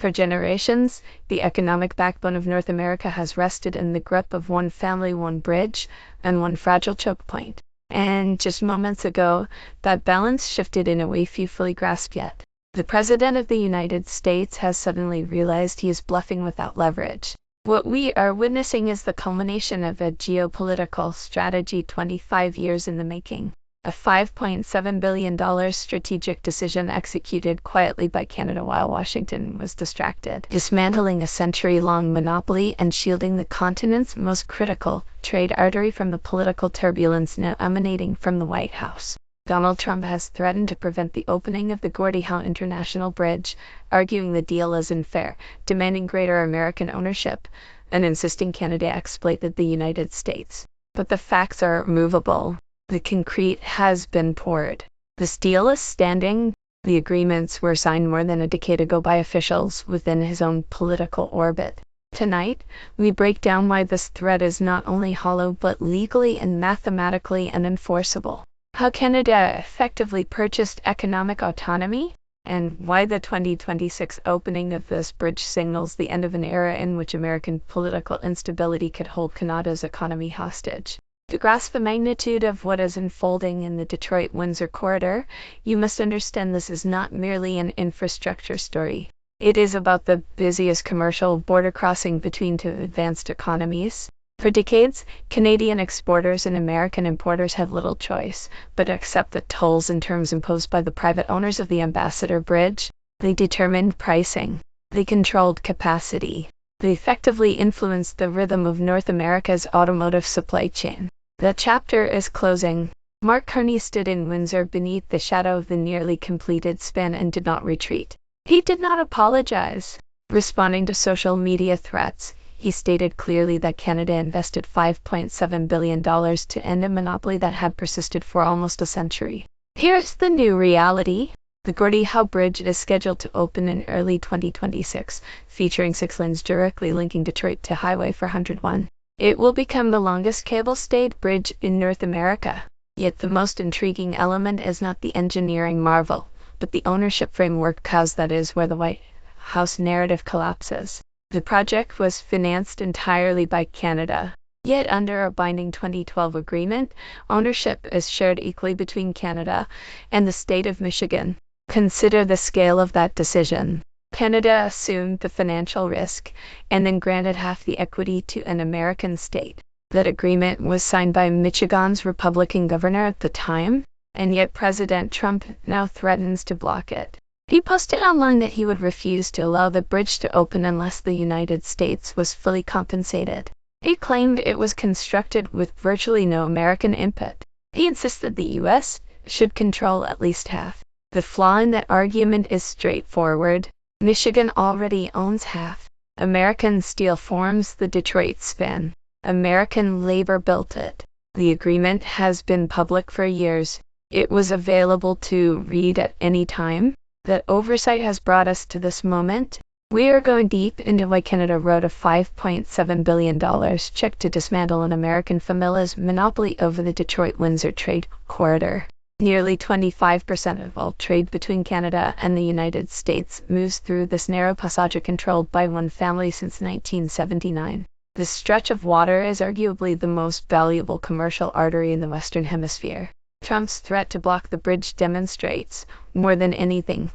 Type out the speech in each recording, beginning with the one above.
For generations, the economic backbone of North America has rested in the grip of one family, one bridge, and one fragile choke point. And just moments ago, that balance shifted in a way few fully grasp yet. The President of the United States has suddenly realized he is bluffing without leverage. What we are witnessing is the culmination of a geopolitical strategy 25 years in the making. A $5.7 billion strategic decision executed quietly by Canada while Washington was distracted, dismantling a century-long monopoly and shielding the continent's most critical trade artery from the political turbulence now emanating from the White House. Donald Trump has threatened to prevent the opening of the Gardie Howe International Bridge, arguing the deal is unfair, demanding greater American ownership, and insisting Canada exploited the United States. But the facts are movable. The concrete has been poured. This deal is standing. The agreements were signed more than a decade ago by officials within his own political orbit. Tonight, we break down why this threat is not only hollow but legally and mathematically unenforceable. How Canada effectively purchased economic autonomy, and why the 2026 opening of this bridge signals the end of an era in which American political instability could hold Canada's economy hostage. To grasp the magnitude of what is unfolding in the Detroit-Windsor corridor, you must understand this is not merely an infrastructure story. It is about the busiest commercial border crossing between two advanced economies. For decades, Canadian exporters and American importers had little choice but to accept the tolls and terms imposed by the private owners of the Ambassador Bridge. They determined pricing. They controlled capacity. They effectively influenced the rhythm of North America's automotive supply chain. The chapter is closing. Mark Carney stood in Windsor beneath the shadow of the nearly completed span and did not retreat. He did not apologize. Responding to social media threats, he stated clearly that Canada invested $5.7 billion to end a monopoly that had persisted for almost a century. Here's the new reality. The Gordie Howe Bridge is scheduled to open in early 2026, featuring 6 lanes directly linking Detroit to Highway 401. It will become the longest cable-stayed bridge in North America. Yet the most intriguing element is not the engineering marvel, but the ownership framework, cause that is where the White House narrative collapses. The project was financed entirely by Canada. Yet under a binding 2012 agreement, ownership is shared equally between Canada and the state of Michigan. Consider the scale of that decision. Canada assumed the financial risk and then granted half the equity to an American state. That agreement was signed by Michigan's Republican governor at the time, and yet President Trump now threatens to block it. He posted online that he would refuse to allow the bridge to open unless the United States was fully compensated. He claimed it was constructed with virtually no American input. He insisted the U.S. should control at least half. The flaw in that argument is straightforward. Michigan already owns half. American steel forms the Detroit span. American labor built it. The agreement has been public for years. It was available to read at any time. That oversight has brought us to this moment. We are going deep into why Canada wrote a $5.7 billion check to dismantle an American family's monopoly over the Detroit-Windsor trade corridor. Nearly 25% of all trade between Canada and the United States moves through this narrow passage controlled by one family since 1979. This stretch of water is arguably the most valuable commercial artery in the Western Hemisphere. Trump's threat to block the bridge demonstrates, more than anything,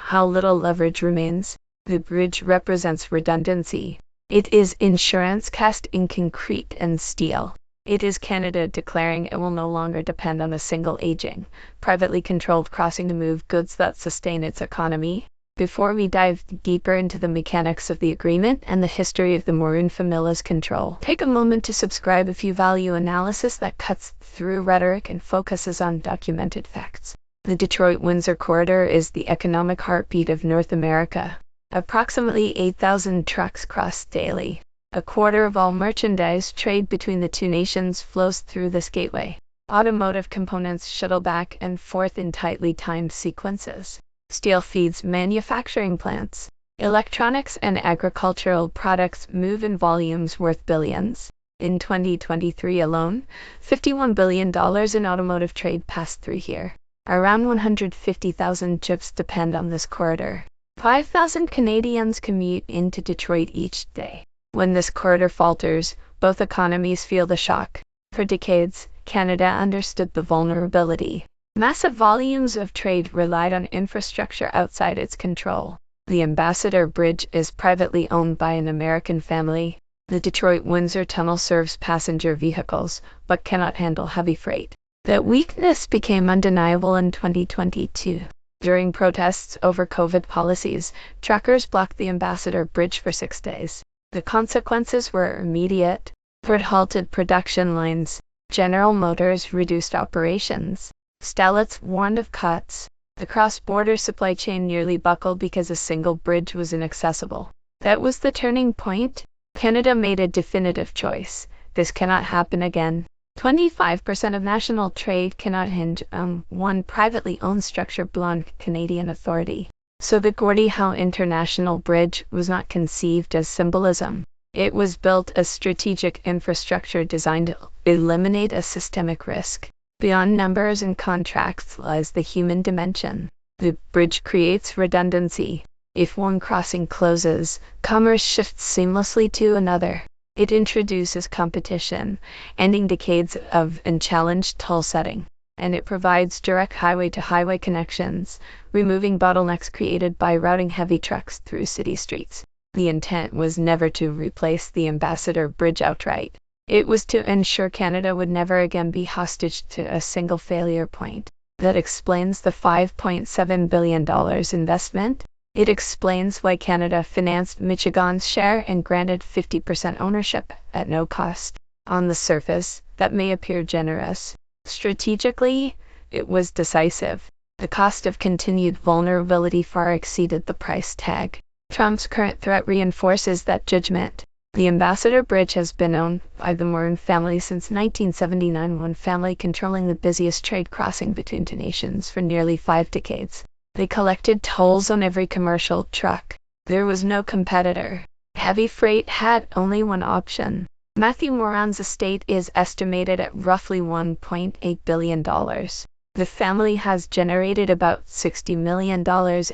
how little leverage remains. The bridge represents redundancy. It is insurance cast in concrete and steel. It is Canada declaring it will no longer depend on a single aging, privately controlled crossing to move goods that sustain its economy. Before we dive deeper into the mechanics of the agreement and the history of the Maroon family's control, take a moment to subscribe if you value analysis that cuts through rhetoric and focuses on documented facts. The Detroit-Windsor corridor is the economic heartbeat of North America. Approximately 8,000 trucks cross daily. A quarter of all merchandise trade between the two nations flows through this gateway. Automotive components shuttle back and forth in tightly timed sequences. Steel feeds manufacturing plants. Electronics and agricultural products move in volumes worth billions. In 2023 alone, $51 billion in automotive trade passed through here. Around 150,000 chips depend on this corridor. 5,000 Canadians commute into Detroit each day. When this corridor falters, both economies feel the shock. For decades, Canada understood the vulnerability. Massive volumes of trade relied on infrastructure outside its control. The Ambassador Bridge is privately owned by an American family. The Detroit-Windsor Tunnel serves passenger vehicles, but cannot handle heavy freight. That weakness became undeniable in 2022. During protests over COVID policies, truckers blocked the Ambassador Bridge for 6 days. The consequences were immediate. Ford halted production lines. General Motors reduced operations. Stellantis warned of cuts. The cross-border supply chain nearly buckled because a single bridge was inaccessible. That was the turning point. Canada made a definitive choice. This cannot happen again. 25% of national trade cannot hinge on one privately owned structure beyond Canadian authority. So the Gardie Howe International Bridge was not conceived as symbolism. It was built as strategic infrastructure designed to eliminate a systemic risk. Beyond numbers and contracts lies the human dimension. The bridge creates redundancy. If one crossing closes, commerce shifts seamlessly to another. It introduces competition, ending decades of unchallenged toll setting. And it provides direct highway-to-highway connections, removing bottlenecks created by routing heavy trucks through city streets. The intent was never to replace the Ambassador Bridge outright. It was to ensure Canada would never again be hostage to a single failure point. That explains the $5.7 billion investment. It explains why Canada financed Michigan's share and granted 50% ownership at no cost. On the surface, that may appear generous. Strategically, it was decisive. The cost of continued vulnerability far exceeded the price tag. Trump's current threat reinforces that judgment. The Ambassador Bridge has been owned by the Morin family since 1979, one family controlling the busiest trade crossing between two nations for nearly 5 decades. They collected tolls on every commercial truck. There was no competitor. Heavy freight had only one option. Matthew Morin's estate is estimated at roughly $1.8 billion. The family has generated about $60 million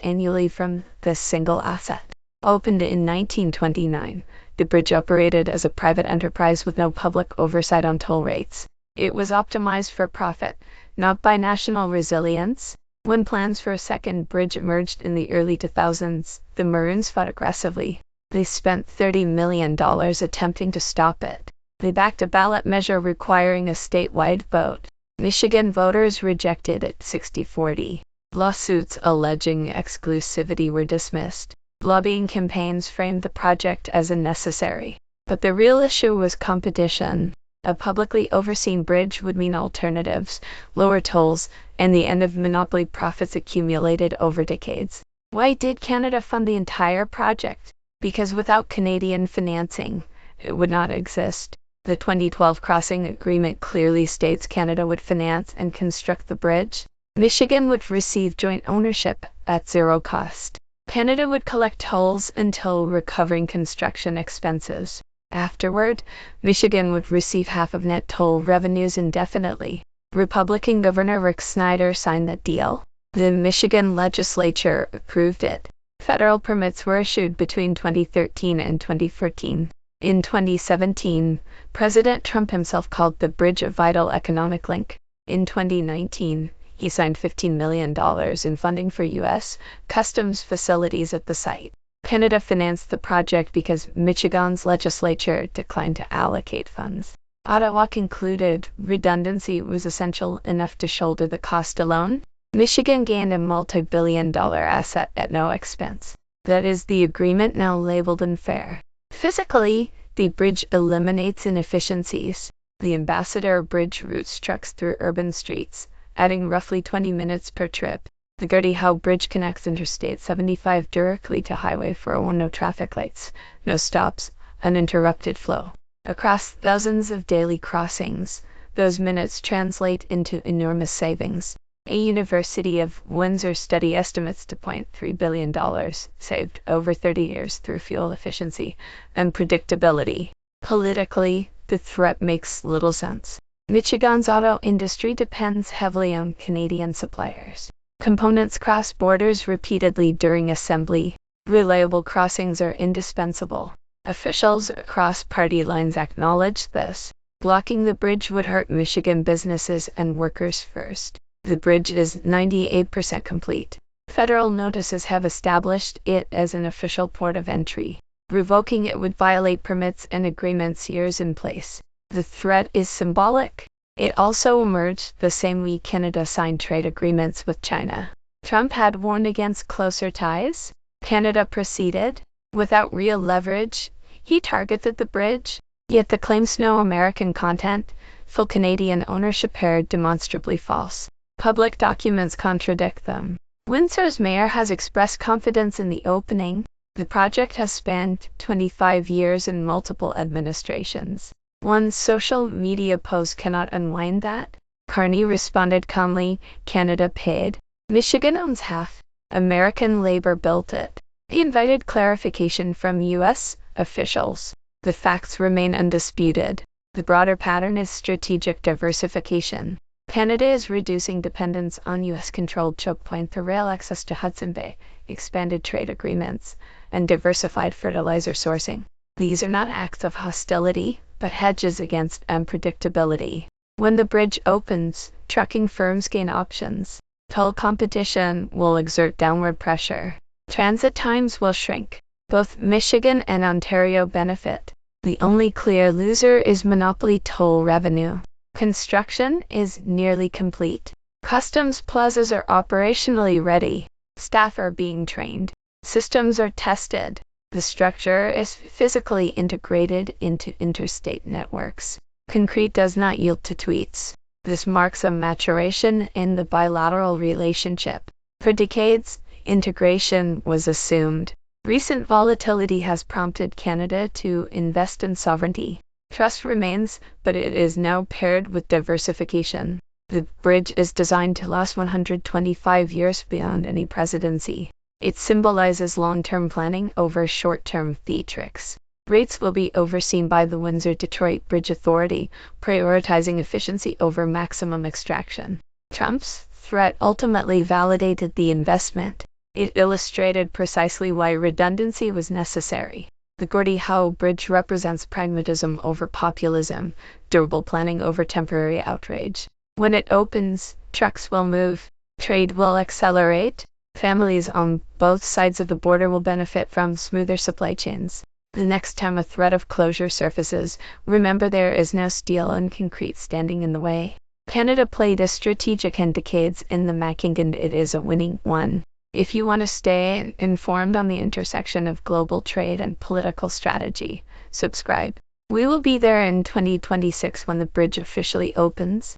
annually from this single asset. Opened in 1929, the bridge operated as a private enterprise with no public oversight on toll rates. It was optimized for profit, not by national resilience. When plans for a second bridge emerged in the early 2000s, the Morins fought aggressively. They spent $30 million attempting to stop it. They backed a ballot measure requiring a statewide vote. Michigan voters rejected it 60-40. Lawsuits alleging exclusivity were dismissed. Lobbying campaigns framed the project as unnecessary. But the real issue was competition. A publicly overseen bridge would mean alternatives, lower tolls, and the end of monopoly profits accumulated over decades. Why did Canada fund the entire project? Because without Canadian financing, it would not exist. The 2012 crossing agreement clearly states Canada would finance and construct the bridge. Michigan would receive joint ownership at zero cost. Canada would collect tolls until recovering construction expenses. Afterward, Michigan would receive half of net toll revenues indefinitely. Republican Governor Rick Snyder signed that deal. The Michigan legislature approved it. Federal permits were issued between 2013 and 2014. In 2017, President Trump himself called the bridge a vital economic link. In 2019, he signed $15 million in funding for U.S. customs facilities at the site. Canada financed the project because Michigan's legislature declined to allocate funds. Ottawa concluded redundancy was essential enough to shoulder the cost alone. Michigan gained a multi-billion-dollar asset at no expense. That is the agreement now labeled unfair. Physically, the bridge eliminates inefficiencies. The Ambassador Bridge routes trucks through urban streets, adding roughly 20 minutes per trip. The Gardie Howe Bridge connects Interstate 75 directly to Highway 401, no traffic lights, no stops, uninterrupted flow. Across thousands of daily crossings, those minutes translate into enormous savings. A University of Windsor study estimates $2.3 billion saved over 30 years through fuel efficiency and predictability. Politically, the threat makes little sense. Michigan's auto industry depends heavily on Canadian suppliers. Components cross borders repeatedly during assembly. Reliable crossings are indispensable. Officials across party lines acknowledge this. Blocking the bridge would hurt Michigan businesses and workers first. The bridge is 98% complete. Federal notices have established it as an official port of entry. Revoking it would violate permits and agreements years in place. The threat is symbolic. It also emerged the same week Canada signed trade agreements with China. Trump had warned against closer ties. Canada proceeded. Without real leverage, he targeted the bridge. Yet the claims no American content, full Canadian ownership are demonstrably false. Public documents contradict them. Windsor's mayor has expressed confidence in the opening. The project has spanned 25 years and multiple administrations. One social media post cannot unwind that. Carney responded calmly, Canada paid. Michigan owns half. American labor built it. He invited clarification from U.S. officials. The facts remain undisputed. The broader pattern is strategic diversification. Canada is reducing dependence on U.S.-controlled choke point through rail access to Hudson Bay, expanded trade agreements, and diversified fertilizer sourcing. These are not acts of hostility, but hedges against unpredictability. When the bridge opens, trucking firms gain options. Toll competition will exert downward pressure. Transit times will shrink. Both Michigan and Ontario benefit. The only clear loser is monopoly toll revenue. Construction is nearly complete. Customs plazas are operationally ready. Staff are being trained. Systems are tested. The structure is physically integrated into interstate networks. Concrete does not yield to tweets. This marks a maturation in the bilateral relationship. For decades, integration was assumed. Recent volatility has prompted Canada to invest in sovereignty. Trust remains, but it is now paired with diversification. The bridge is designed to last 125 years beyond any presidency. It symbolizes long-term planning over short-term theatrics. Rates will be overseen by the Windsor-Detroit Bridge Authority, prioritizing efficiency over maximum extraction. Trump's threat ultimately validated the investment. It illustrated precisely why redundancy was necessary. The Gordie Howe Bridge represents pragmatism over populism, durable planning over temporary outrage. When it opens, trucks will move, trade will accelerate, families on both sides of the border will benefit from smoother supply chains. The next time a threat of closure surfaces, remember there is no steel and concrete standing in the way. Canada played a strategic hand decades in the making, and it is a winning one. If you want to stay informed on the intersection of global trade and political strategy, subscribe. We will be there in 2026 when the bridge officially opens.